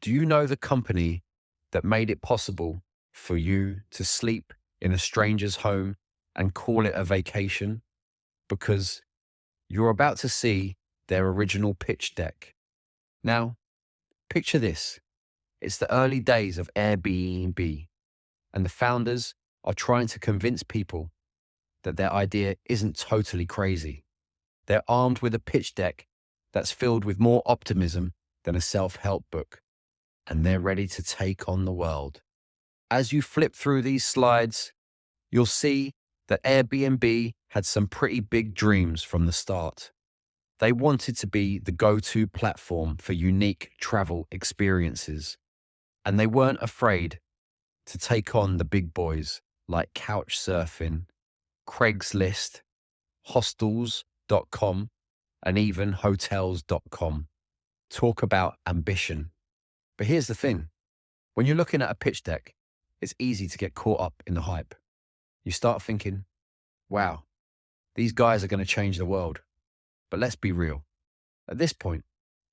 Do you know the company that made it possible for you to sleep in a stranger's home and call it a vacation? Because you're about to see their original pitch deck. Now, picture this. It's the early days of Airbnb, and the founders are trying to convince people that their idea isn't totally crazy. They're armed with a pitch deck that's filled with more optimism than a self-help book, and they're ready to take on the world. As you flip through these slides, you'll see that Airbnb had some pretty big dreams from the start. They wanted to be the go-to platform for unique travel experiences, and they weren't afraid to take on the big boys like couch surfing, Craigslist, hostels.com, and even hotels.com. Talk about ambition. But here's the thing. When you're looking at a pitch deck, it's easy to get caught up in the hype. You start thinking, wow, these guys are going to change the world. But let's be real. At this point,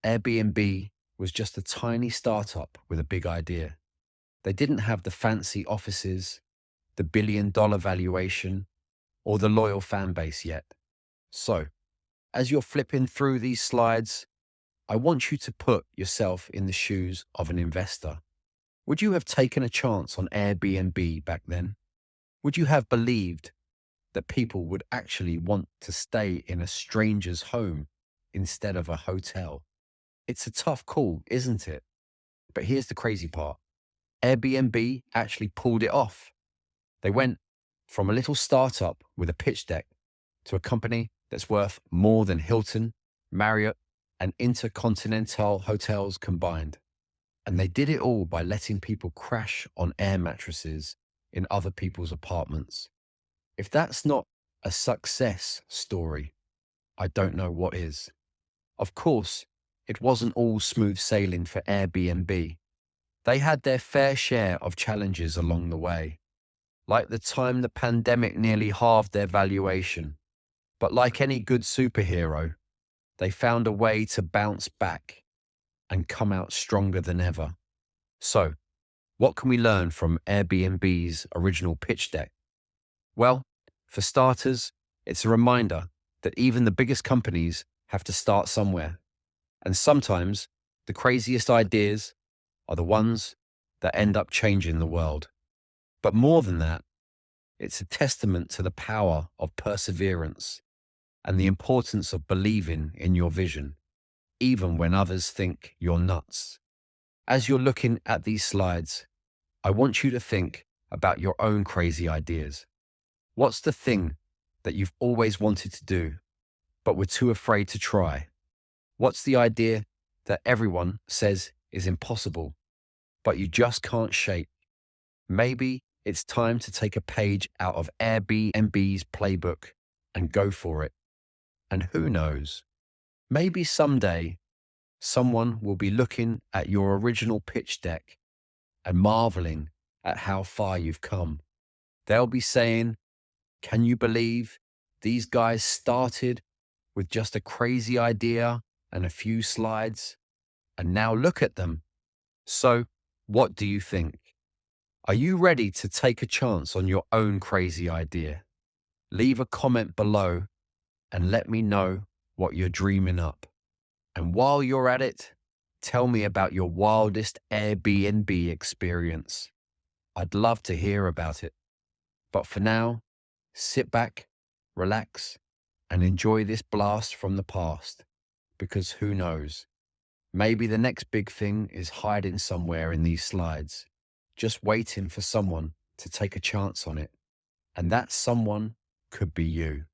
Airbnb was just a tiny startup with a big idea. They didn't have the fancy offices, the billion-dollar valuation, or the loyal fan base yet. So, as you're flipping through these slides, I want you to put yourself in the shoes of an investor. Would you have taken a chance on Airbnb back then? Would you have believed that people would actually want to stay in a stranger's home instead of a hotel? It's a tough call, isn't it? But here's the crazy part. Airbnb actually pulled it off. They went from a little startup with a pitch deck to a company that's worth more than Hilton, Marriott, and Intercontinental hotels combined. And they did it all by letting people crash on air mattresses in other people's apartments. If that's not a success story, I don't know what is. Of course, it wasn't all smooth sailing for Airbnb. They had their fair share of challenges along the way, like the time the pandemic nearly halved their valuation. But like any good superhero, they found a way to bounce back and come out stronger than ever. So, what can we learn from Airbnb's original pitch deck? Well, for starters, it's a reminder that even the biggest companies have to start somewhere. And sometimes the craziest ideas are the ones that end up changing the world. But more than that, it's a testament to the power of perseverance and the importance of believing in your vision, even when others think you're nuts. As you're looking at these slides, I want you to think about your own crazy ideas. What's the thing that you've always wanted to do, but were too afraid to try? What's the idea that everyone says is impossible, but you just can't shake? Maybe it's time to take a page out of Airbnb's playbook and go for it. And who knows, maybe someday someone will be looking at your original pitch deck and marveling at how far you've come. They'll be saying, can you believe these guys started with just a crazy idea and a few slides, and now look at them? So, what do you think? Are you ready to take a chance on your own crazy idea? Leave a comment below and let me know what you're dreaming up. And while you're at it, tell me about your wildest Airbnb experience. I'd love to hear about it. But for now, sit back, relax, and enjoy this blast from the past. Because who knows? Maybe the next big thing is hiding somewhere in these slides, just waiting for someone to take a chance on it. And that someone could be you.